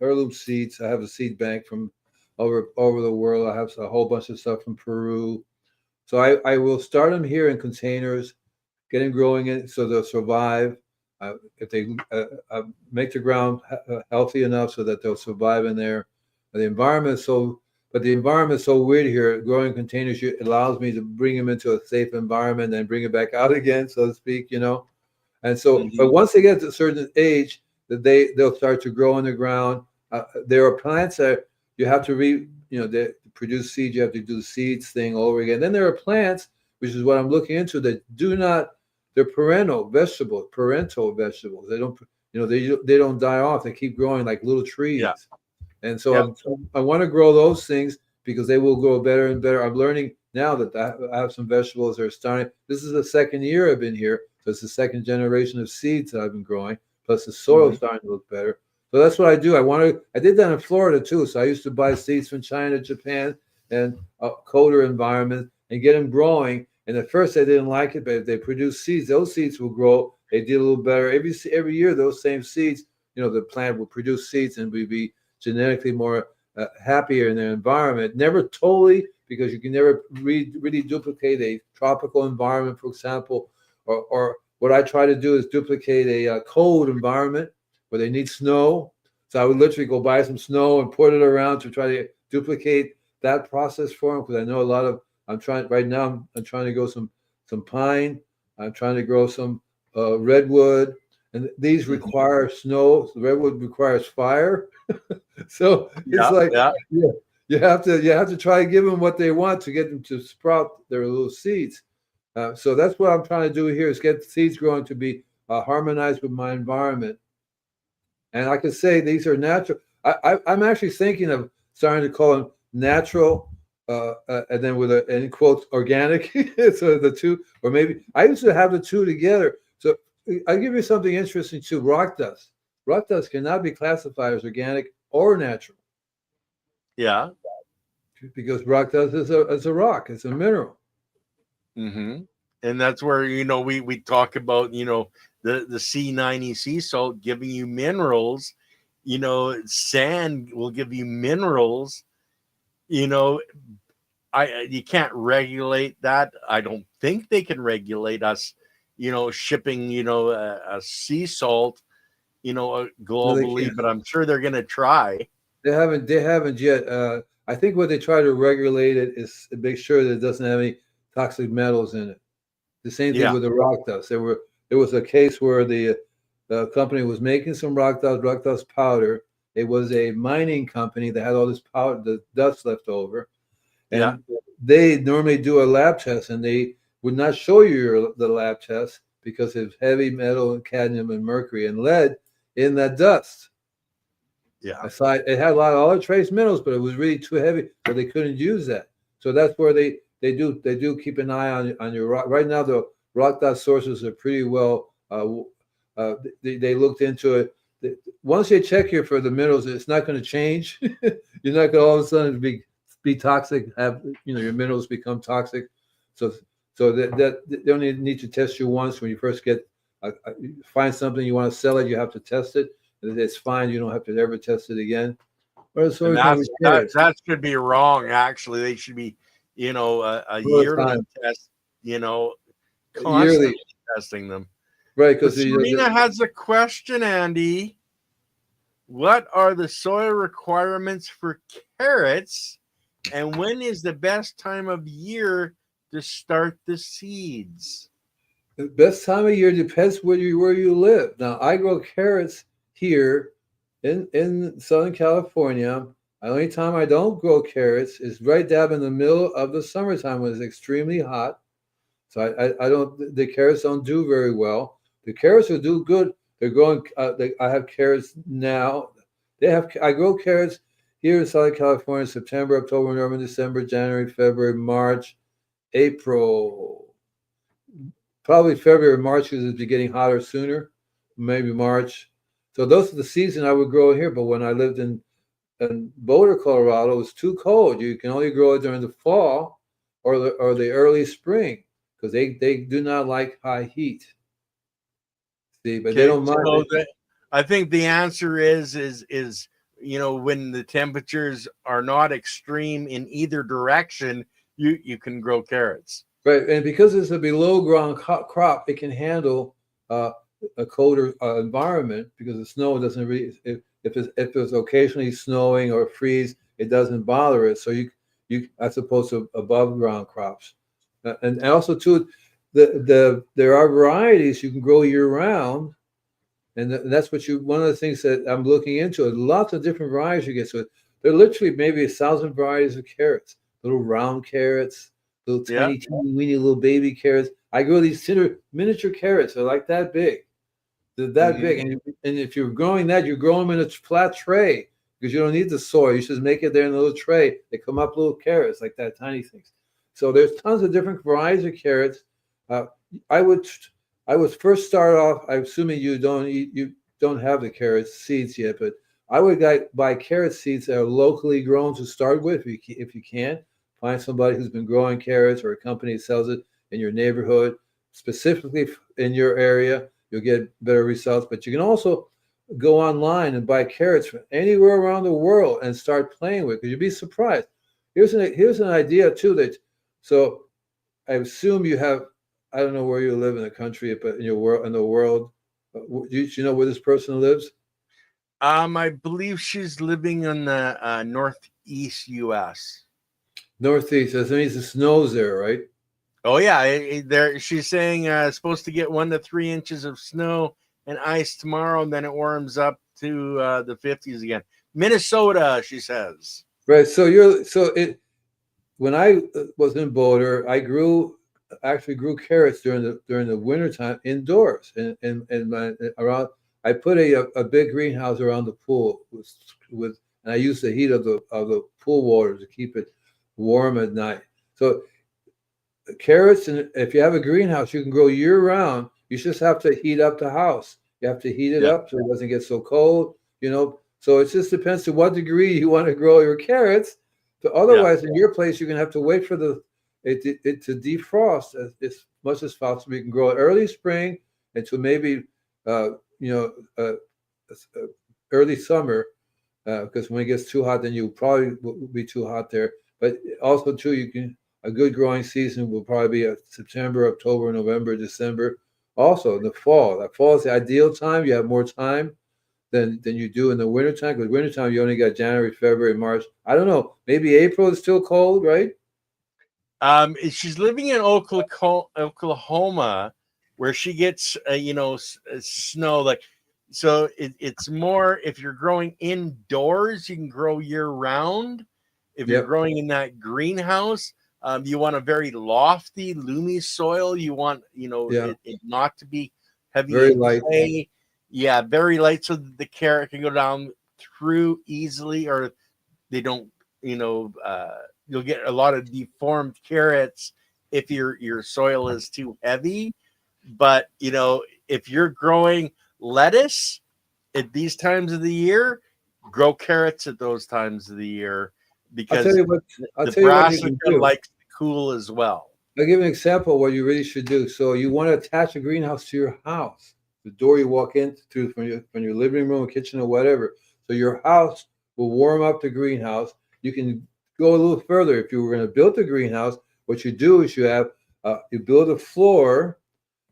heirloom seeds, I have a seed bank from over the world. I have a whole bunch of stuff from Peru. So I will start them here in containers, get them growing it so they'll survive. If they make the ground healthy enough so that they'll survive in there. The environment is so weird here. Growing containers allows me to bring them into a safe environment and bring it back out again, so to speak. And so, but once they get to a certain age, that they'll start to grow in the ground. There are plants that you have to they produce seeds. You have to do the seeds thing all over again. Then there are plants, which is what I'm looking into, that do not. They're parental vegetables. They don't, they don't die off. They keep growing like little trees. Yeah. And so I want to grow those things because they will grow better and better. I'm learning now that I have some vegetables that are starting. This is the second year I've been here. So it's the second generation of seeds that I've been growing. Plus the soil is starting to look better. So that's what I do. I did that in Florida too. So I used to buy seeds from China, Japan, and colder environments and get them growing. And at first I didn't like it, but if they produce seeds, those seeds will grow. They did a little better. Every year, those same seeds, the plant will produce seeds and we'd be genetically more happier in their environment. Never totally, because you can never really duplicate a tropical environment, for example, or what I try to do is duplicate a cold environment where they need snow. So I would literally go buy some snow and put it around to try to duplicate that process for them, because I know a lot of I'm trying right now. I'm trying to grow some pine. I'm trying to grow some redwood, and these Mhm. require snow. The redwood requires fire, so it's Yeah, like yeah. yeah, you have to try to give them what they want to get them to sprout their little seeds. So that's what I'm trying to do here is get seeds growing to be harmonized with my environment. And like I say, these are natural. I'm actually thinking of starting to call them natural, and then with a in quotes organic. So the two, or maybe I used to have the two together. So I'll give you something interesting too. Rock dust. Rock dust cannot be classified as organic or natural Yeah. because rock dust is a rock. It's a mineral. Mm-hmm. And that's where we talk about the C90 sea salt giving you minerals. Sand will give you minerals. You know, you can't regulate that. I don't think they can regulate us. Shipping a sea salt No, they globally, can't. but I'm sure they're gonna try. They haven't. They haven't yet. I think what they try to regulate it is to make sure that it doesn't have any toxic metals in it. The same thing Yeah, with the rock dust. There was a case where the company was making some rock dust powder. It was a mining company that had all this powder, the dust left over, yeah. and they normally do a lab test, and they would not show you the lab test because of heavy metal and cadmium and mercury and lead in that dust. Yeah. Aside, it had a lot of other trace minerals, but it was really too heavy, so they couldn't use that. So that's where they do keep an eye on your rock. Right now, the rock dot sources are pretty well. They looked into it. Once they check here for the minerals, it's not going to change. You're not going to all of a sudden be toxic. Have your minerals become toxic. So that they only need to test you once when you first find something you want to sell it. You have to test it. It's fine. You don't have to ever test it again. Or so And we can that repair it that should be wrong. Actually, they should be, a all the yearly time, test. yearly, Constantly testing them. right? But Because Serena has a question, Andy. What are the soil requirements for carrots, and when is the best time of year to start the seeds? the best time of year depends where you live. Now, I grow carrots here in Southern California. The only time I don't grow carrots is right dab in the middle of the summertime when it's extremely hot. So I don't the carrots don't do very well. The carrots will do good. They're growing. I have carrots now. I grow carrots here in Southern California: September, October, November, December, January, February, March, April. Probably February, March because it's getting hotter sooner. Maybe March. So those are the season I would grow here. But when I lived in Boulder, Colorado, it was too cold. You can only grow it during the fall or the early spring because they do not like high heat. See, but they Okay, don't mind so it. I think the answer is when the temperatures are not extreme in either direction, you can grow carrots. Right, and because it's a below ground crop, it can handle uh, a colder environment because the snow doesn't really. If it's occasionally snowing or freeze, it doesn't bother it. So you as opposed to above ground crops, and also too, there are varieties you can grow year round, and that's what you. One of the things that I'm looking into is lots of different varieties you get. So there are literally maybe 1,000 varieties of carrots, little round carrots, little Yeah. tiny, teeny, weeny little baby carrots. I grow these miniature carrots. They're like that big. They're that Hmm. big, and if you're growing that, you grow them in a flat tray because you don't need the soil. You just make it there in a little tray. They come up little carrots like that, tiny things. So there's tons of different varieties of carrots. Uh, I would I would first start off. I'm assuming you don't have the carrot seeds yet, but I would buy carrot seeds that are locally grown to start with. If you can find somebody who's been growing carrots or a company that sells it in your neighborhood, specifically in your area, you'll get better results. But you can also go online and buy carrots from anywhere around the world and start playing with. Because you'd be surprised. Here's an idea too that so I assume you have. I don't know where you live in the country, but in the world, do you know where this person lives? I believe she's living in the northeast U.S. Northeast. That means it snows there, right? Oh yeah, there. She's saying supposed to get 1 to 3 inches of snow and ice tomorrow, and then it warms up to the 50s again. Minnesota, she says. Right. So it when I was in Boulder, I actually grew carrots during the winter time indoors and my around. I put a big greenhouse around the pool with and I used the heat of the pool water to keep it warm at night. So carrots, and if you have a greenhouse, you can grow year round. You just have to heat up the house. You have to heat it Yeah, up so it doesn't get so cold. So it just depends to what degree you want to grow your carrots. So yeah. otherwise, in your place, you're gonna have to wait for it to defrost as much as possible. You can grow it early spring into maybe uh, you know uh, early summer because when it gets too hot, then you probably will be too hot there. But also too, you can a good growing season will probably be September, October, November, December. Also in the fall. The fall is the ideal time. You have more time than you do in the wintertime because wintertime you only got January, February, March. I don't know. Maybe April is still cold, right? She's living in Oklahoma, where she gets snow. Like, so it's more if you're growing indoors, you can grow year round. If you're Yep. growing in that greenhouse, you want a very lofty, loomy soil. You want Yeah. it not to be heavy Very in light. clay. Yeah, very light, so that the carrot can go down through easily, or they don't. You'll get a lot of deformed carrots if your soil is too heavy. But if you're growing lettuce at these times of the year, grow carrots at those times of the year I'll tell because you what. I'll the tell you what you brassica can do. likes the cool as well. I'll give an example of what you really should do. So you want to attach a greenhouse to your house, the door you walk into from your living room, kitchen, or whatever. So your house will warm up the greenhouse. You can go a little further. If you were going to build the greenhouse, what you do is you build a floor,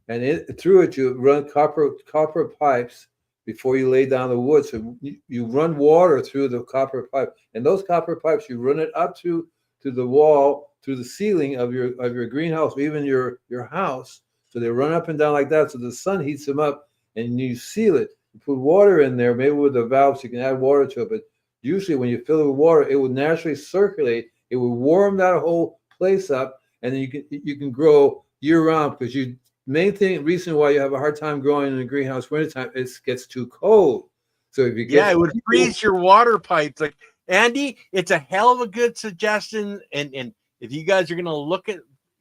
and through it you run copper pipes before you lay down the wood. So you run water through the copper pipe, and those copper pipes you run it up to the wall, through the ceiling of your greenhouse, or even your house. So they run up and down like that. So the sun heats them up, and you seal it. You put water in there, maybe with the valves you can add water to it. But usually when you fill it with water, it will naturally circulate. It will warm that whole place up, and then you can grow year round because you reason why you have a hard time growing in the greenhouse wintertime is it gets too cold. So if you Yeah, get it would freeze your water pipes. Like, Andy, it's a hell of a good suggestion. And if you guys are gonna look at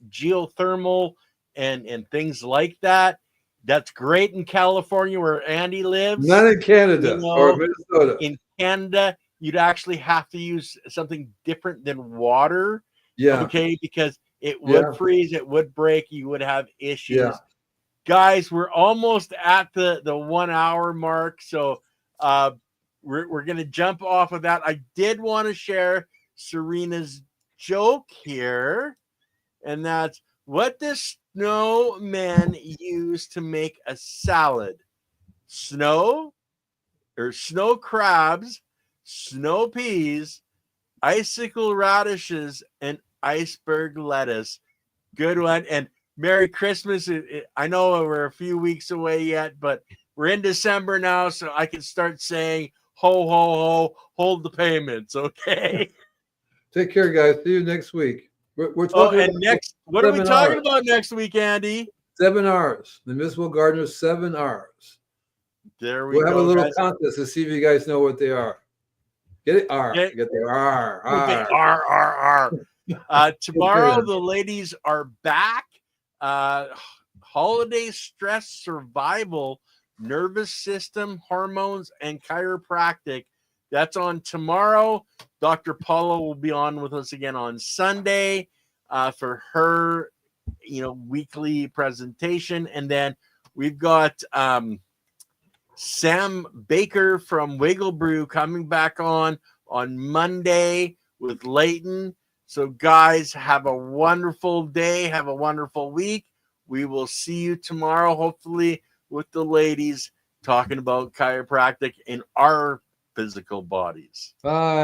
geothermal and things like that, that's great in California where Andy lives. not in You Canada or know, Minnesota, in Canada, you'd actually have to use something different than water, yeah, okay? Because it would yeah, freeze, it would break, you would have yeah. issues. Guys, we're almost at the 1 hour mark, so uh, we're gonna jump off of that. I did want to share Serena's joke here, and that's what does snowman use to make a salad? Snow or snow crabs, snow peas, icicle radishes, and iceberg lettuce. Good one. And Merry Christmas. I know we're a few weeks away yet, but we're in December now, so I can start saying ho, ho, ho, hold the payments. Okay. Take care, guys. See you next week. We're Oh, talking and about next, what are we 7 hours. talking about next week, Andy? 7 hours. The Municipal Gardeners 7 hours. There we We'll have a go, little guys. contest to see if you guys know what they are. Get it? R. Okay. Get the R. Okay. R. R. Take care Tomorrow, then. the ladies are back. Uh, Holiday stress survival, nervous system, hormones, and chiropractic. That's on tomorrow. Dr. Paula will be on with us again on Sunday for her, weekly presentation. And then we've got Sam Baker from Wiggle Brew coming back on Monday with Leighton. So, guys, have a wonderful day. Have a wonderful week. We will see you tomorrow, hopefully, with the ladies talking about chiropractic in our physical bodies. Bye.